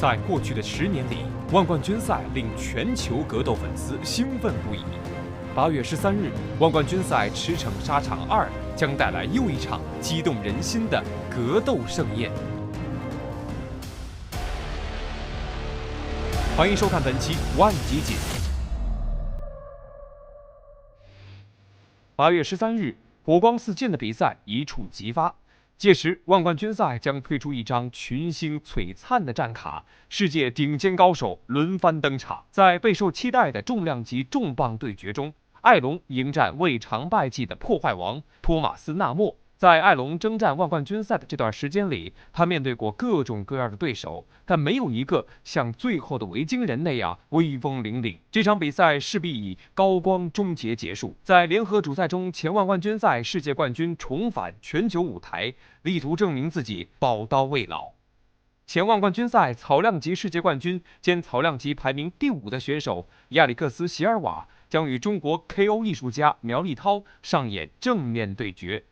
在过去的10年里，万冠军赛令全球格斗粉丝兴奋不已。8月13日，万冠军赛驰骋沙场2将带来又一场激动人心的格斗盛宴。欢迎收看本期万集锦。8月13日，火光四溅的比赛一触即发。届时，万冠军赛将推出一张群星璀璨的战卡，世界顶尖高手轮番登场。在备受期待的重量级重磅对决中，艾隆迎战未尝败绩的破坏王托马斯·纳莫。在艾隆征战万冠军赛的这段时间里，他面对过各种各样的对手，但没有一个像最后的维京人那样威风凛凛。这场比赛势必以高光终结束。在联合主赛中，前万冠军赛世界冠军重返全球舞台，力图证明自己宝刀未老。前万冠军赛草量级世界冠军兼草量级排名第5的选手亚历克斯·席尔瓦将与中国 KO 艺术家苗立涛上演正面对决。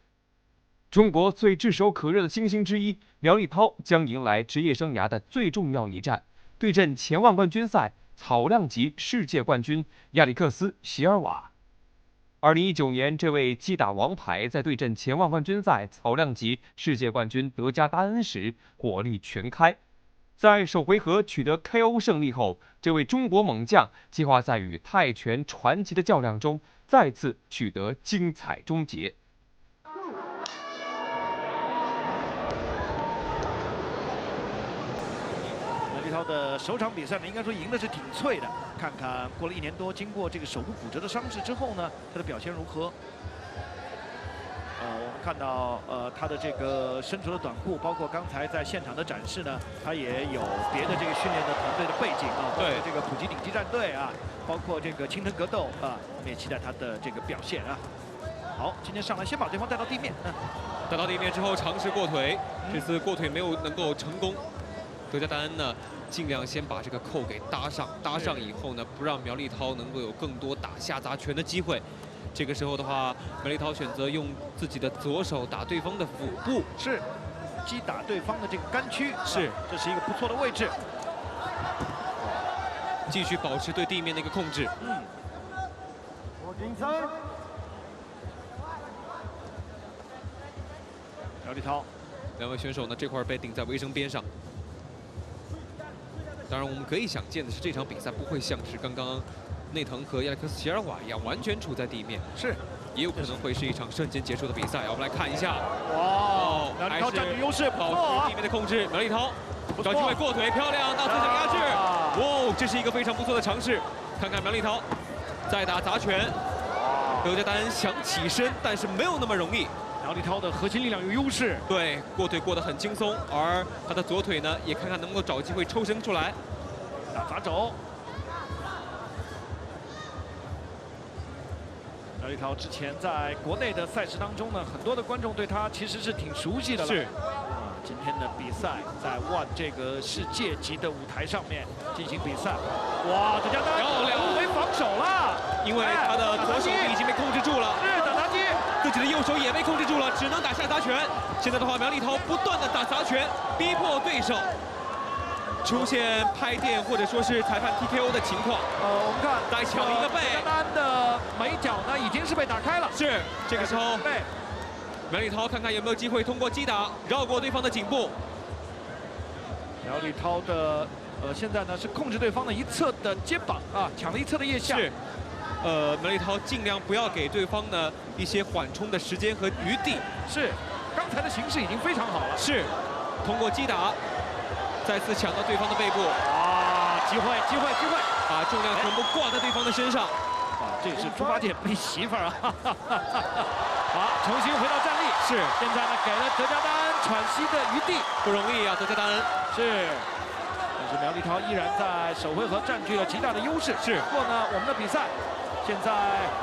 中国最炙手可热的新星之一苗立涛将迎来职业生涯的最重要一战，对阵前万冠军赛草量级世界冠军亚历克斯·席尔瓦。2019年，这位击打王牌在对阵前万冠军赛草量级世界冠军德加达恩时火力全开。在首回合取得 KO 胜利后，这位中国猛将计划在与泰拳传奇的较量中再次取得精彩终结。苗立涛的首场比赛呢，应该说赢的是挺脆的。看看过了1年多，经过这个手部骨折的伤势之后呢，他的表现如何？我们看到他的这个身着的短裤，包括刚才在现场的展示呢，他也有别的这个训练的团队的背景啊，包括这个普吉顶级战队啊，包括这个青藤格斗啊，我们也期待他的这个表现啊。好，今天上来先把对方带到地面，带到地面之后尝试过腿，这次过腿没有能够成功。德加达恩呢，尽量先把这个扣给搭上，搭上以后呢，不让苗立涛能够有更多打下砸拳的机会。这个时候的话，苗立涛选择用自己的左手打对方的腹部，是击打对方的这个肝区，是这是一个不错的位置。继续保持对地面的一个控制。苗立涛，两位选手呢这块被顶在围绳边上。当然，我们可以想见的是，这场比赛不会像是刚刚内藤和亚历克斯·席尔瓦一样完全处在地面，是，也有可能会是一场瞬间结束的比赛。我们来看一下，哇，苗立涛占据优势，保持地面的控制。苗立涛找机会过腿，漂亮，到最后压制，哇，这是一个非常不错的尝试。看看苗立涛再打砸拳，德加达恩想起身，但是没有那么容易。苗立涛的核心力量有优势，对，过腿过得很轻松，而他的左腿呢，也看看能不能找机会抽身出来，打砸肘。苗立涛之前在国内的赛事当中呢，很多的观众对他其实是挺熟悉的了。是。今天的比赛在万这个世界级的舞台上面进行比赛，哇，德加达恩不为防守了，因为他的左手臂已经被控制住了。是打砸击。自己的右手也被控制住了，只能打下砸拳。现在的话，苗立涛不断的打砸拳，逼迫对手出现拍电或者说是裁判 TKO 的情况。我们看再抢一个背，德加达恩的眉角呢已经是被打开了。是，这个时候苗立涛看看有没有机会通过击打绕过对方的颈部。苗立涛的现在呢是控制对方的一侧的肩膀啊，抢了一侧的腋下。是。苗立涛尽量不要给对方呢一些缓冲的时间和余地。是，刚才的形势已经非常好了。是，通过击打，再次抢到对方的背部。啊，机会！把重量全部挂在对方的身上。啊，这也是猪八戒背媳妇儿啊！好，重新回到站立。是，现在呢给了德加达恩喘息的余地。不容易啊，德加达恩。是。但是苗立涛依然在首回合占据了极大的优势。是。不过呢，我们的比赛。现在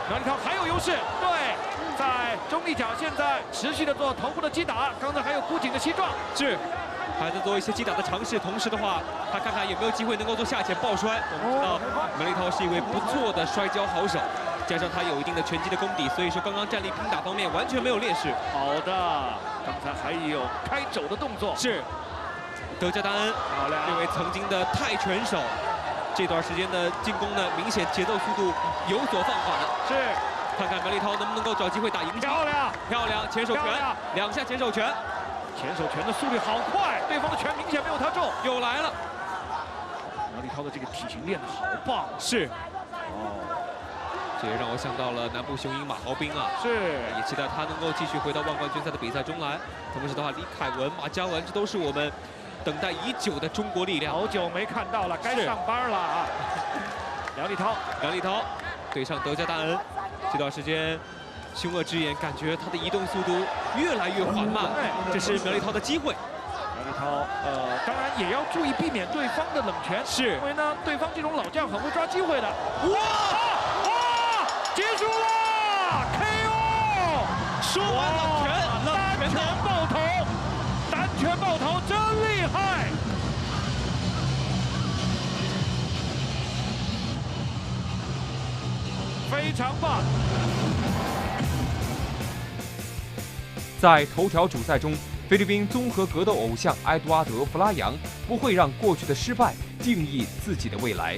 苗立涛还有优势，对，在中立角现在持续的做头部的击打，刚才还有箍颈的膝撞，是，还在做一些击打的尝试，同时的话，他看看有没有机会能够做下潜抱摔。我们知道苗立涛是一位不错的摔跤好手，加上他有一定的拳击的功底，所以说刚刚站立拼打方面完全没有劣势。好的，刚才还有开肘的动作。是。德加达恩，漂亮，这位曾经的泰拳手，这段时间的进攻呢，明显节奏速度有所放缓。是，看看苗立涛能不能够找机会打赢场。漂亮，漂亮，前手拳，2下前手拳，前手拳的速率好快，对方的拳明显没有他重，又来了。苗立涛的这个体型练得好棒，是。这也让我想到了南部雄鹰马豪斌啊，是，也期待他能够继续回到万冠军赛的比赛中来。同时的话，李凯文、马嘉文，这都是我们等待已久的中国力量。好久没看到了，该上班了啊！梁立涛对上德加达恩，这段时间凶恶之眼感觉他的移动速度越来越缓慢，这是苗立涛的机会。苗立涛，当然也要注意避免对方的冷拳，是因为呢，对方这种老将很会抓机会的。哇！结束了 ，KO！ 说完冷拳，单拳爆头，单拳爆头真厉害！非常棒！在头条主赛中，菲律宾综合格斗偶像埃杜阿德·弗拉扬不会让过去的失败定义自己的未来。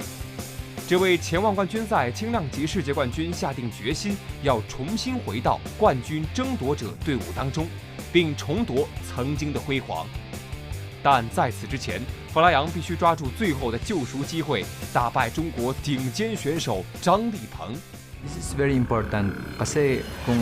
这位前万冠军赛轻量级世界冠军下定决心，要重新回到冠军争夺者队伍当中，并重夺曾经的辉煌。但在此之前，弗拉扬必须抓住最后的救赎机会，打败中国顶尖选手张立鹏。This is very important kasi kung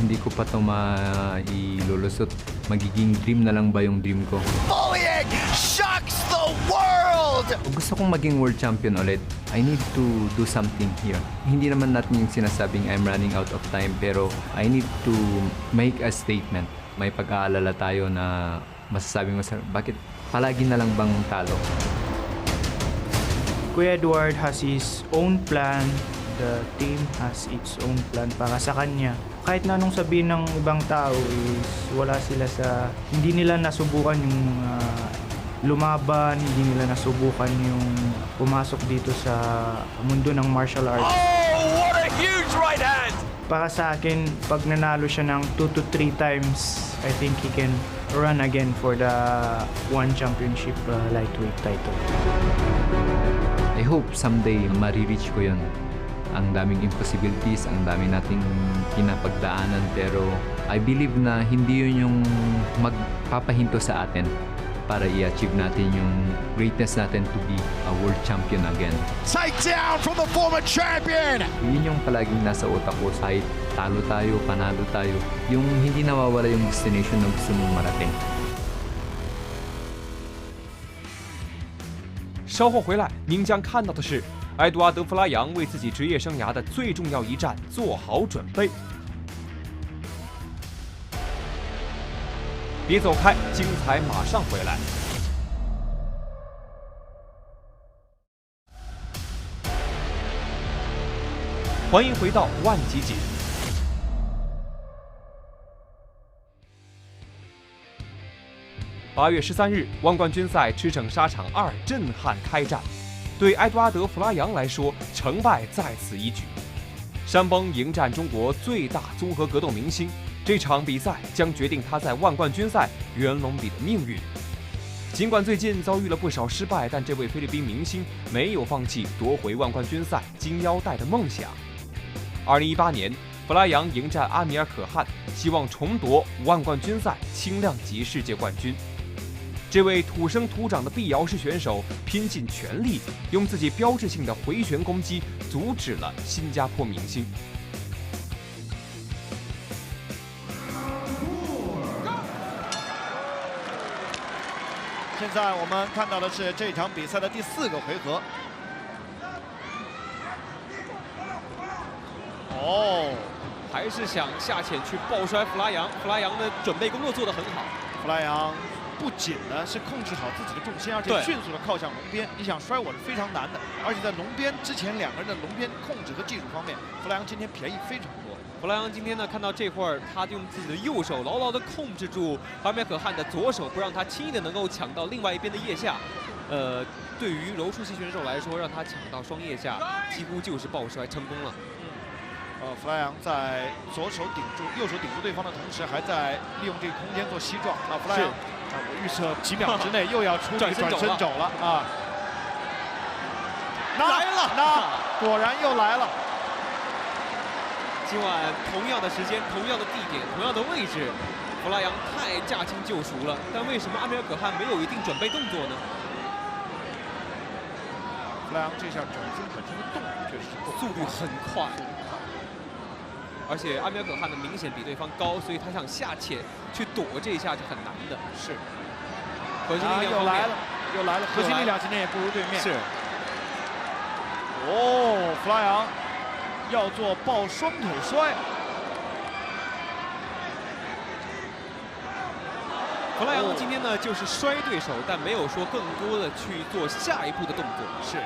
hindi ko pa ito mailulusot, magiging dream na lang ba yung dream ko? Bullying shocks the world! Kung gusto kong maging world champion ulit, I need to do something here. Hindi naman natin yung sinasabing I'm running out of time, pero I need to make a statement. May pag-aalala tayo na masasabi mo, bakit palagi na lang bang talo? Kuya Edward has his own plan. The team has its own plan para sa kanya. Kahit na anong sabihin ng ibang tao is wala sila sa... Hindi nila nasubukan yung lumaban, hindi nila nasubukan yung pumasok dito sa mundo ng martial arts. Oh, what a huge right hand! Para sa akin, pag nanalo siya ng 2 to 3 times, I think he can run again for the one championship lightweight title. I hope someday ma-reach ko yun. Ang daming impossibilities, ang dami nating pinapagdaanan, pero I believe na hindi yun yung magpapahinto sa atin para i-achieve natin yung greatness natin to be a world champion again. Takedown from the former champion! Yun yung palaging nasa utak ko, kahit talo tayo, panalo tayo, yung hindi nawawala yung destination na gusto mong marating. 稍后回来，您将看到的是埃杜阿德·弗拉扬为自己职业生涯的最重要一战做好准备。别走开，精彩马上回来。欢迎回到万集锦。8月13日，万冠军赛驰骋沙场2震撼开战。对埃杜阿德·弗拉扬来说，成败在此一举。山崩迎战中国最大综合格斗明星，这场比赛将决定他在万冠军赛元龙比的命运。尽管最近遭遇了不少失败，但这位菲律宾明星没有放弃夺回万冠军赛金腰带的梦想。2018年，弗拉扬迎战阿米尔·可汗，希望重夺万冠军赛轻量级世界冠军。这位土生土长的碧瑶式选手拼尽全力，用自己标志性的回旋攻击阻止了新加坡明星。现在我们看到的是这场比赛的第4个回合。哦，还是想下潜去抱摔弗拉扬。弗拉扬的准备工作做得很好。弗拉扬不仅呢是控制好自己的重心，而且迅速的靠向龙边。你想摔我是非常难的，而且在龙边之前2个人的龙边控制和技术方面，弗拉扬今天便宜非常多。弗拉扬今天呢，看到这会儿，他用自己的右手牢牢地控制住阿米尔可汗的左手，不让他轻易的能够抢到另外一边的腋下。对于柔术系选手来说，让他抢到双腋下，几乎就是抱摔成功了。弗拉扬在左手顶住、右手顶住对方的同时，还在利用这个空间做膝撞。那弗拉扬我预测几秒之内又要出转身肘了啊！来了，那果然又来了。今晚同样的时间、同样的地点、同样的位置，弗拉扬太驾轻就熟了。但为什么阿米尔可汗没有一定准备动作呢？弗拉扬这下转身本身的动作确实速率很快，而且阿米尔可汗呢明显比对方高，所以他想下潜去躲这一下是很难的。是。核心力量又来了，又来了，核心力量今天也不如对面。是。哦，弗拉扬要做抱双腿摔。弗拉扬今天呢就是摔对手，但没有说更多的去做下一步的动作。是。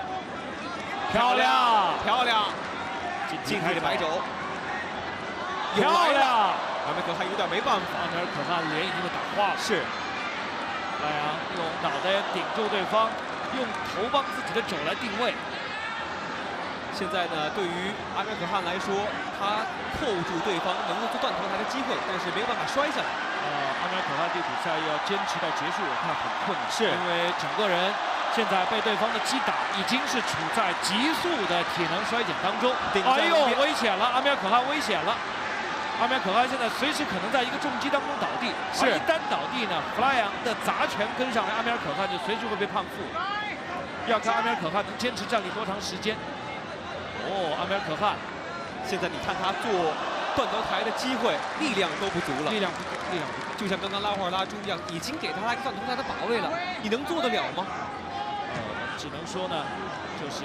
漂亮，漂亮，近体的摆肘，漂亮。阿米尔可汗有点没办法，阿米尔可汗脸已经被打花了。是。弗拉扬用脑袋顶住对方，用头帮自己的肘来定位。现在呢，对于阿米尔可汗来说，他扣住对方能够做断头台的机会，但是没有办法摔下来。阿米尔可汗这比赛要坚持到结束，我看很困难，是因为整个人现在被对方的击打，已经是处在急速的体能衰减当中。哎呦，危险了！阿米尔可汗危险了！阿米尔可汗现在随时可能在一个重击当中倒地，而一旦倒地呢，弗拉扬的砸拳跟上来，阿米尔可汗就随时会被判负。要看阿米尔可汗能坚持站立多长时间。哦，阿米尔可汗，现在你看他做断头台的机会，力量都不足了。力量不足，力量不足。就像刚刚拉霍尔拉猪一样，已经给他一个断头台的把位了，你能做得了吗？只能说呢，就是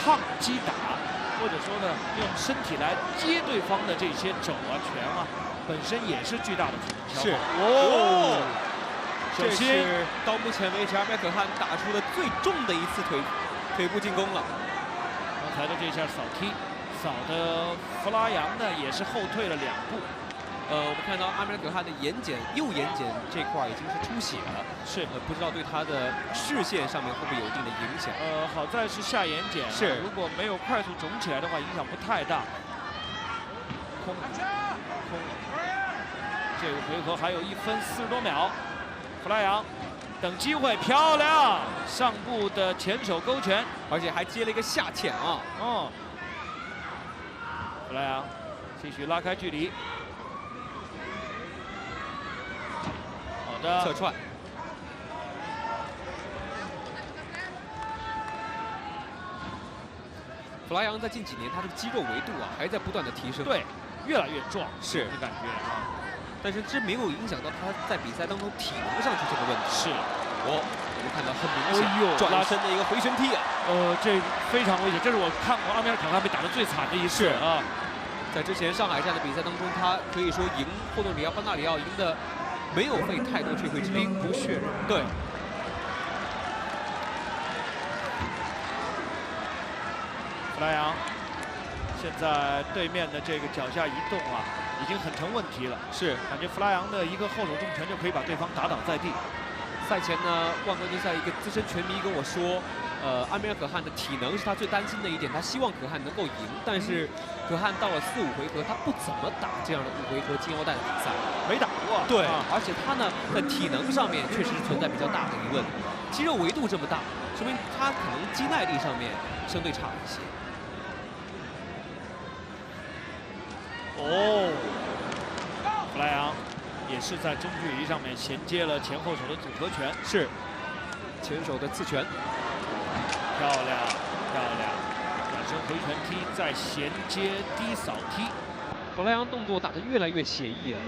抗击打，或者说呢，用身体来接对方的这些肘啊、拳啊，本身也是巨大的体能消耗。是。哦，这是到目前为止阿米尔可汗打出的最重的一次腿部进攻了。刚才的这下扫踢，扫的弗拉扬呢也是后退了2步。我们看到阿米尔可汗的右眼睑这块已经是出血了，是不知道对他的视线上面会不会有一定的影响？好在是下眼睑，是如果没有快速肿起来的话，影响不太大。空，这个回合还有1分40多秒，弗拉扬等机会，漂亮，上部的前手勾拳，而且还接了一个下潜啊！哦，弗拉扬继续拉开距离。侧踹，弗拉扬在近几年他的肌肉维度啊还在不断的提升，对，越来越壮，是感觉啊。但是这没有影响到他在比赛当中体能上出现的问题。是，我们看到很明显，转身的一个回旋踢啊，这非常危险，这是我看过阿米尔可汗被打得最惨的一次啊。在之前上海站的比赛当中，他可以说赢霍顿里奥、班纳里奥赢的。没有费太多吹灰之力，兵不血刃。对。弗拉扬现在对面的这个脚下移动啊，已经很成问题了。是，感觉弗拉扬的一个后手重拳就可以把对方打倒在地。赛前呢，万冠军赛一个资深拳迷跟我说，阿米尔可汗的体能是他最担心的一点，他希望可汗能够赢，但是可汗到了4、5回合，他不怎么打这样的5回合金腰带的比赛，没打过。对，而且他呢在体能上面确实存在比较大的疑问，肌肉维度这么大，说明他可能肌耐力上面相对差一些。哦，弗拉扬也是在中距离上面衔接了前后手的组合拳，是前手的刺拳，漂亮漂亮，转身回拳踢，再衔接低扫踢，弗拉扬动作打得越来越写意了。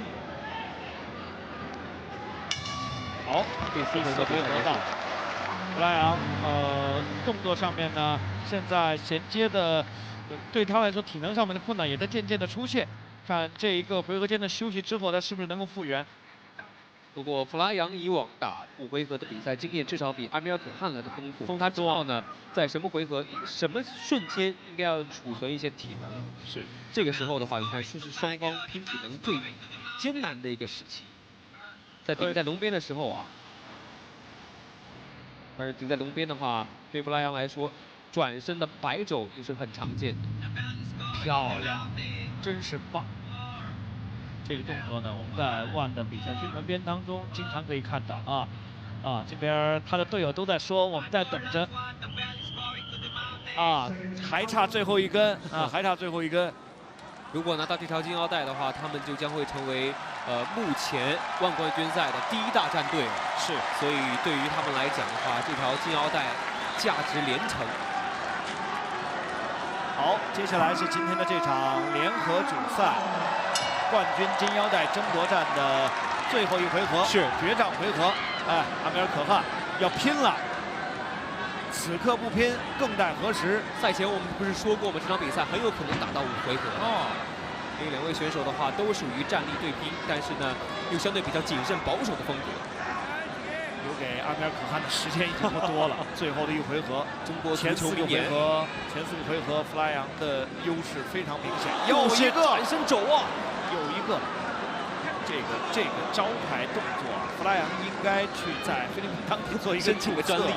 好，第4回合到，弗拉扬动作上面呢，现在衔接的对他来说体能上面的困难也在渐渐的出现。看这一个回合间的休息之后，他是不是能够复原？不过弗拉扬以往打5回合的比赛经验，至少比阿米尔可汗来的丰富。他知道呢，在什么回合、什么瞬间应该要储存一些体能。是这个时候的话，应该是双方拼体能最艰难的一个时期。在顶在笼边的时候啊，而顶在笼边的话，对弗拉扬来说，转身的摆肘也是很常见的。漂亮，真是棒！这个动作呢，我们在万的比赛宣传片当中经常可以看到这边他的队友都在说我们在等着还差最后一根还差最后一根。如果拿到这条金腰带的话，他们就将会成为目前万冠军赛的第1大战队了。是，所以对于他们来讲的话，这条金腰带价值连城。好，接下来是今天的这场联合主赛冠军金腰带争夺战的最后一回合，是决战回合。阿米尔可汗要拼了，此刻不拼更待何时？赛前我们不是说过吗？这场比赛很有可能打到5回合。因为2位选手的话都属于战力对拼，但是呢又相对比较谨慎保守的风格。留给阿米尔可汗的时间已经不多了。最后的一回合，中国前4个回合，弗拉扬的优势非常明显。又一个转身肘有一个这个招牌动作弗拉扬应该去在菲律宾当地做一个申请个专利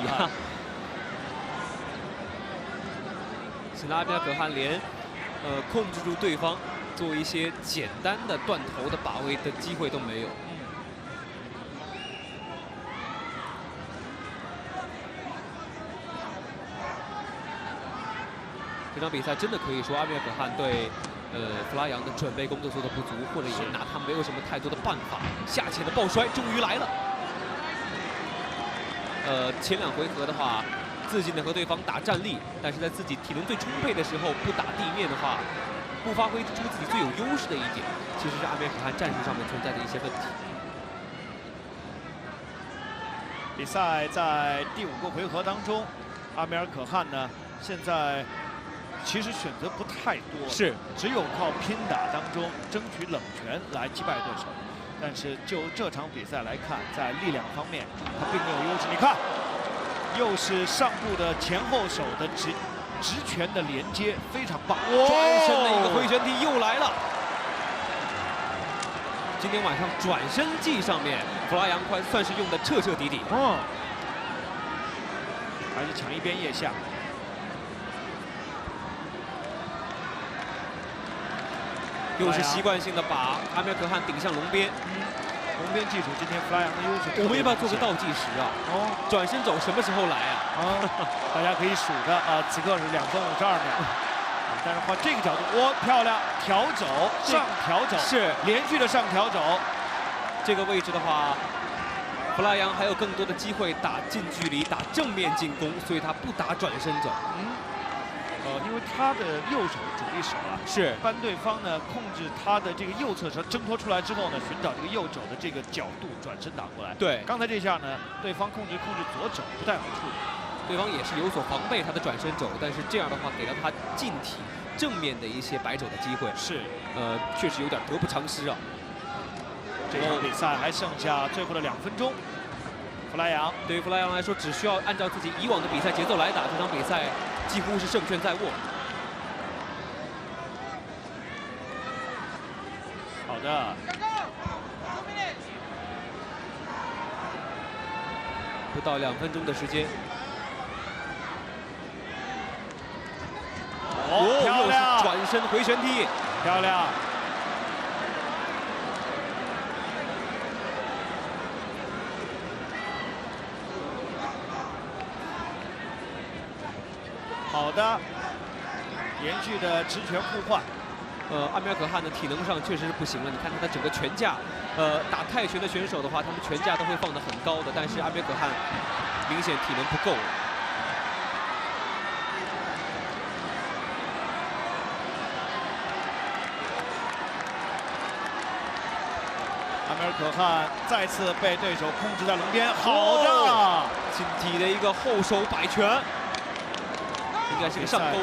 现在阿米尔可汗连控制住对方，做一些简单的断头的把位的机会都没有。这场比赛真的可以说阿米尔可汗对弗拉扬的准备工作做的不足，或者也拿他没有什么太多的办法。下潜的抱摔终于来了。前2回合的话，自己能和对方打站立，但是在自己体能最充沛的时候不打地面的话，不发挥出自己最有优势的一点，其实是阿米尔可汗战术上面存在的一些问题。比赛在第5个回合当中，阿米尔可汗呢现在其实选择不太多，是只有靠拼打当中争取冷拳来击败对手。但是就这场比赛来看，在力量方面他并没有优势。你看，又是上部的前后手的直拳的连接，非常棒。转身的一个回旋踢又来了。今天晚上转身技上面，弗拉扬算是用的彻彻底底。还是抢一边腋下。又是习惯性的把阿米尔可汗顶向龙边。龙边技术，今天弗拉扬的优势。我们要不要做个倒计时啊？转身肘什么时候来啊？大家可以数着此刻是2分52秒。但是换这个角度，漂亮，挑肘上挑肘，是连续的上挑肘。这个位置的话，弗拉扬还有更多的机会打近距离、打正面进攻，所以他不打转身肘。因为他的右手主力手是帮对方呢控制他的这个右侧手挣脱出来之后呢，寻找这个右肘的这个角度转身打过来。对，刚才这下呢，对方控制左肘不太好处理，对方也是有所防备他的转身肘，但是这样的话给了他近体正面的一些摆肘的机会。是，确实有点得不偿失啊。这场比赛还剩下最后的2分钟。弗拉扬对于弗拉扬来说，只需要按照自己以往的比赛节奏来打，这场比赛几乎是胜券在握。好的，不到2分钟的时间。漂亮！转身回旋踢，漂亮！好的，连续的直拳互换。阿米尔可汗的体能上确实是不行了。你看他的整个拳架，打泰拳的选手的话，他们拳架都会放得很高的，但是阿米尔可汗明显体能不够。阿米尔可汗再次被对手控制在龙边，好的，近体的一个后手摆拳。应该是个上勾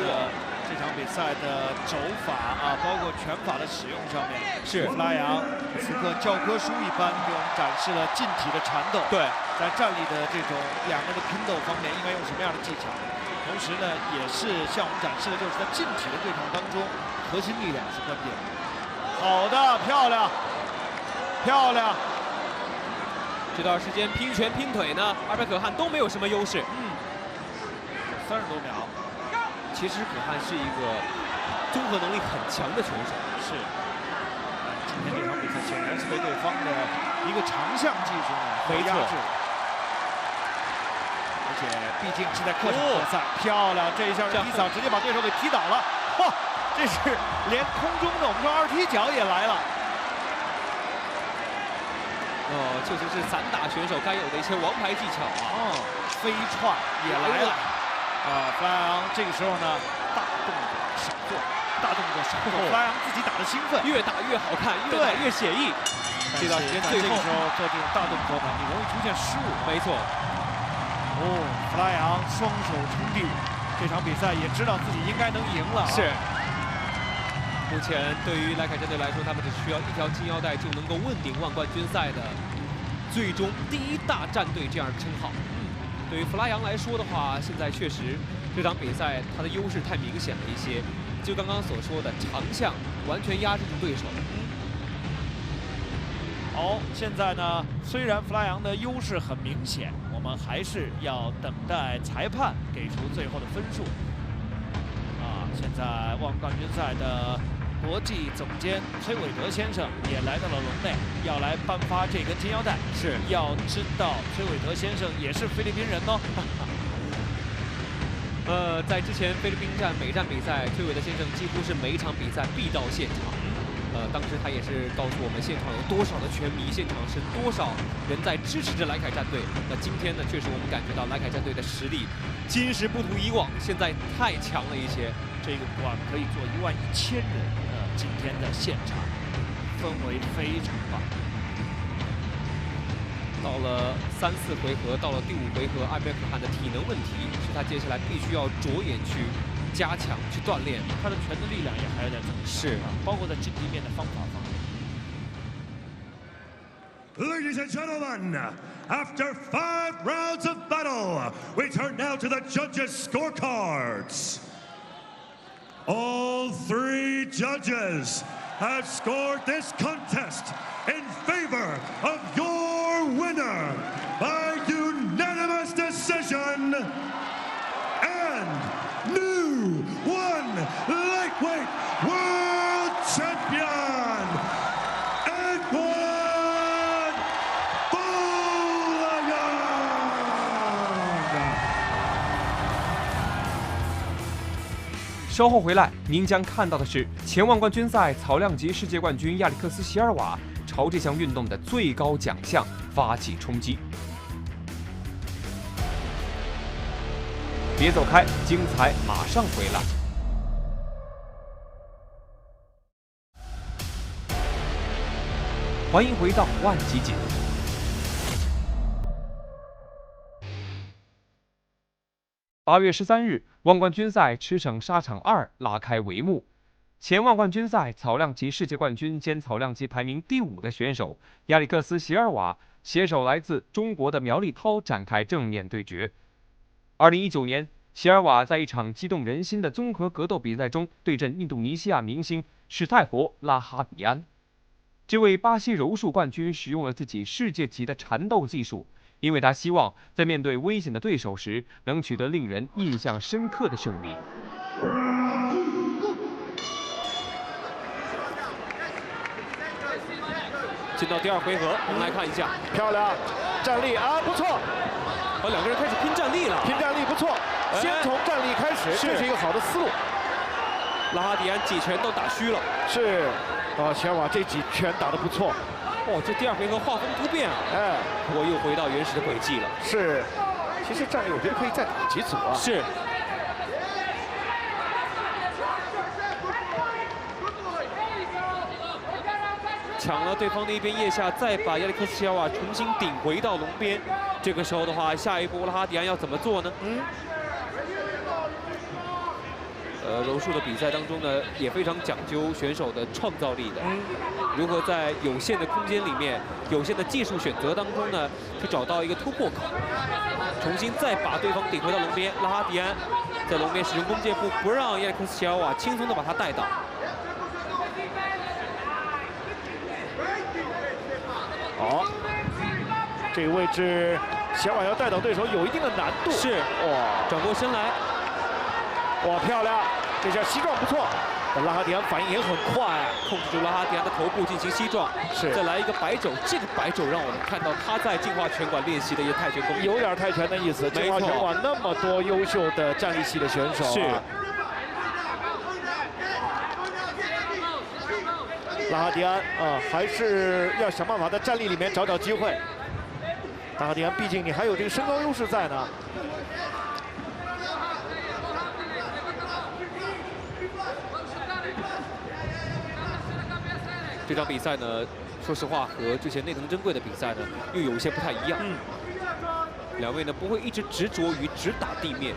这场比赛的肘法包括拳法的使用上面，是弗拉扬此刻教科书一般给我们展示了近体的缠斗。对，在站立的这种2个人的拼斗方面，应该用什么样的技巧？同时呢，也是向我们展示的就是在近体的对抗当中，核心力量是关键的。好的，漂亮，漂亮。这段时间拼拳拼腿呢，阿米尔可汗都没有什么优势。30多秒。其实可汗是一个综合能力很强的拳手。是。今天这场比赛显然是被对方的一个长项技术呢给压制。而且毕竟是在客场比赛，漂亮！这一下踢扫直接把对手给踢倒了，哇！这是连空中的我们说二踢脚也来了。确实是散打选手该有的一些王牌技巧啊！飞踹也来了。弗莱昂这个时候呢，大动作少做，大动作少做。弗莱昂自己打得兴奋，越打越好看，越打越写意。这段时间最后这个时候做这种大动作呢，你容易出现失误。没错。弗莱昂双手撑地，这场比赛也知道自己应该能赢了。是。目前对于莱凯战队来说，他们只需要一条金腰带就能够问鼎万冠军赛的最终第一大战队这样的称号。对于弗拉扬来说的话，现在确实这场比赛他的优势太明显了一些，就刚刚所说的长项完全压制住对手。好，现在呢，虽然弗拉扬的优势很明显，我们还是要等待裁判给出最后的分数。现在万冠军赛的国际总监崔伟德先生也来到了笼内，要来颁发这根金腰带。是，要知道崔伟德先生也是菲律宾人哦。在之前菲律宾站美战比赛，崔伟德先生几乎是每一场比赛必到现场。当时他也是告诉我们，现场有多少的拳迷，现场是多少人在支持着莱凯战队。那今天呢，确实我们感觉到莱凯战队的实力，今时不同以往，现在太强了一些。这个馆可以坐11000人，今天的现场氛围非常棒。到了3、4回合，到了第5回合，阿贝克汗的体能问题是他接下来必须要着眼去加强、去锻炼。他的拳的力量也还在增强，是包括在近地面的方法方面。Ladies and gentlemen, after 5 rounds of battle, we turn now to the judges' scorecards. All 3 judges have scored this contest in favor of your winner by unanimous decision and new 1 lightweight world champion, Edward Bulayan. 稍后回来，您将看到的是前万冠军赛草量级世界冠军亚历克斯·席尔瓦朝这项运动的最高奖项发起冲击。别走开，精彩马上回来。欢迎回到万集锦。8月13日，万冠军赛吃省沙场2拉开帷幕。前万冠军赛草量级世界冠军兼草量级排名第5的选手亚历克斯·席尔瓦携手来自中国的苗立涛展开正面对决。2019年，席尔瓦在一场激动人心的综合格斗比赛中对阵印度尼西亚明星史泰活拉哈迪安。这位巴西柔术冠军使用了自己世界级的缠斗技术，因为他希望在面对危险的对手时能取得令人印象深刻的胜利。进到第2回合，我们来看一下，漂亮，站立啊，不错。2个人开始拼站立了，拼站立不错，先从站立开始，这是一个好的思路。拉哈迪安几拳都打虚了，是，席尔瓦这几拳打得不错。这第2回合画风突变啊！我又回到原始的轨迹了。是，其实站立我觉得可以再打几组啊。是。抢了对方的一边腋下，再把亚历克斯·席尔瓦重新顶回到笼边。这个时候的话，下一步拉哈迪安要怎么做呢？柔术的比赛当中呢，也非常讲究选手的创造力的。如何在有限的空间里面、有限的技术选择当中呢，去找到一个突破口，重新再把对方顶回到笼边。拉哈迪安在笼边使用弓箭步，不让亚历克斯·席尔瓦轻松的把他带倒。好，这个位置，席尔瓦要带倒对手有一定的难度。是，哇，转过身来，哇，漂亮，这下膝撞不错。拉哈迪安反应也很快，控制住拉哈迪安的头部进行膝撞，是再来一个摆肘，这个摆肘让我们看到他在进化拳馆练习的一个泰拳功底，有点泰拳的意思。进化拳馆那么多优秀的站立系的选手、啊，是。拉哈迪安啊，还是要想办法在站立里面找找机会。拉哈迪安，毕竟你还有这个身高优势在呢。这场比赛呢，说实话和之前内藤真贵的比赛呢，又有一些不太一样。两位呢不会一直执着于只打地面。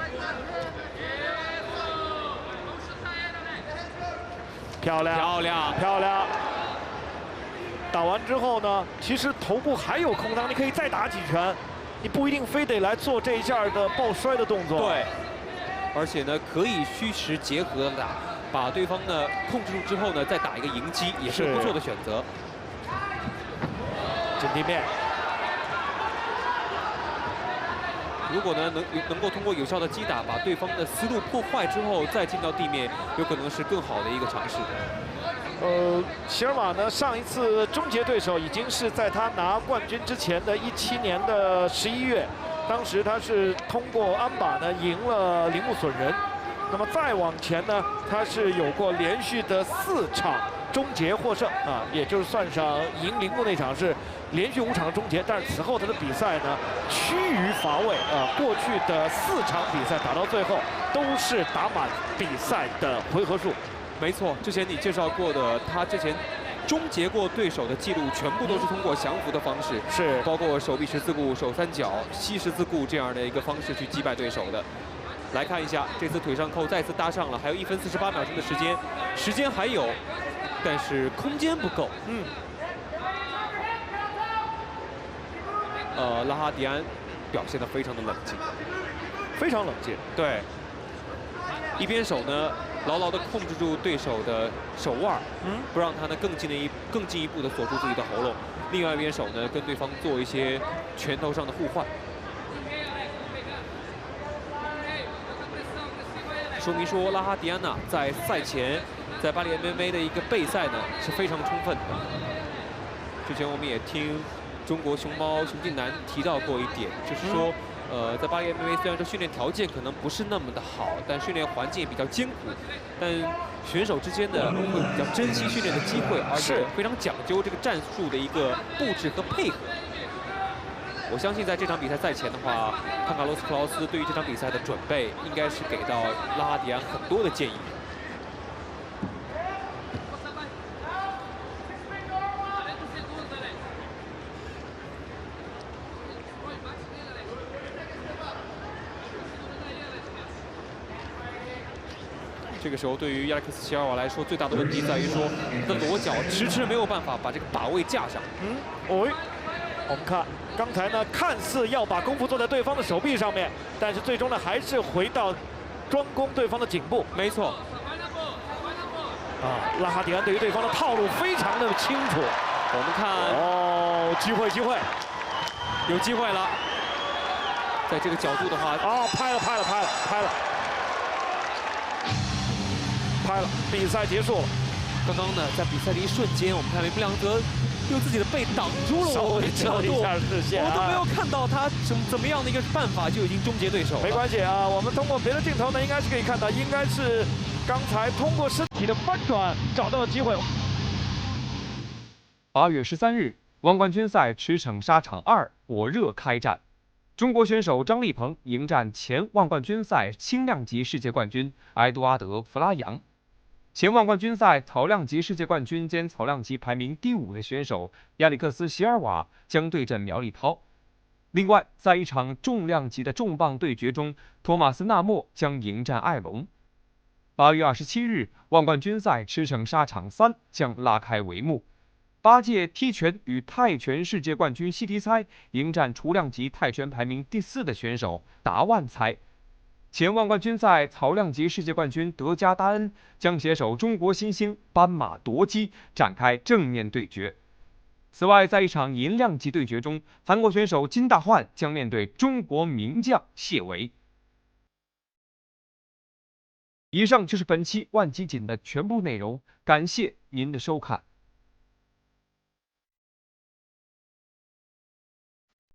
漂亮，漂亮，漂亮！打完之后呢，其实头部还有空当，你可以再打几拳，你不一定非得来做这一下的抱摔的动作。对，而且呢，可以虚实结合打，把对方呢控制住之后呢，再打一个迎击，也是不错的选择。进地面。如果呢能够通过有效的击打把对方的思路破坏之后，再进到地面，有可能是更好的一个尝试。席尔瓦呢，上一次终结对手已经是在他拿冠军之前的17年的11月，当时他是通过安把呢赢了铃木隼人。那么再往前呢，他是有过连续的4场终结获胜啊，也就是算上赢铃木那场是连续5场终结，但是此后他的比赛呢趋于乏味啊。过去的4场比赛打到最后都是打满比赛的回合数。没错，之前你介绍过的，他之前终结过对手的记录，全部都是通过降服的方式，是包括手臂十字固、手三角、膝十字固这样的一个方式去击败对手的。来看一下，这次腿上扣再次搭上了，还有1分48秒钟的时间，时间还有，但是空间不够。拉哈迪安表现得非常的冷静，非常冷静。对，一边手呢牢牢地控制住对手的手腕，不让他呢更进一步地锁住自己的喉咙。另外一边手呢跟对方做一些拳头上的互换。说明说拉哈迪安娜在赛前，在巴黎 MMA 的一个备赛呢是非常充分的。之前我们也听中国熊静南提到过一点，就是说，在巴黎 MMA 虽然说训练条件可能不是那么的好，但训练环境也比较艰苦，但选手之间呢会比较珍惜训练的机会，而且非常讲究这个战术的一个布置和配合。我相信在这场比赛赛前的话，潘卡洛斯·克劳斯对于这场比赛的准备，应该是给到拉哈迪安很多的建议。这个时候，对于亚历克斯·席尔瓦来说，最大的问题在于说，他的裸脚迟迟没有办法把这个把位架上。我们看刚才呢，看似要把功夫做在对方的手臂上面，但是最终呢，还是回到专攻对方的颈部。没错。拉哈迪安对于对方的套路非常的清楚。我们看，机会，有机会了。在这个角度的话，拍了，比赛结束了。刚刚呢，在比赛的一瞬间，我们看梅布良泽用自己的背挡住了我的角度，我都没有看到他怎么样的一个办法就已经终结对手了。没关系啊，我们通过别的镜头呢，应该是可以看到，应该是刚才通过身体的翻转找到了机会。8月13日，万冠军赛驰骋沙场2火热开战，中国选手张立鹏迎战前万冠军赛轻量级世界冠军埃杜阿德·弗拉扬。前万冠军赛草量级世界冠军兼草量级排名第5的选手亚历克斯·席尔瓦将对阵苗立涛。另外，在一场重量级的重磅对决中，托马斯·纳莫将迎战艾隆。8月27日，万冠军赛驰骋沙场3将拉开帷幕。8届踢拳与泰拳世界冠军西迪猜迎战除量级泰拳排名第4的选手达万猜。前万冠军赛草量级世界冠军德加达恩将携手中国新星斑马夺基展开正面对决。此外，在一场银量级对决中，韩国选手金大焕将面对中国名将谢维。以上就是本期万集锦的全部内容，感谢您的收看。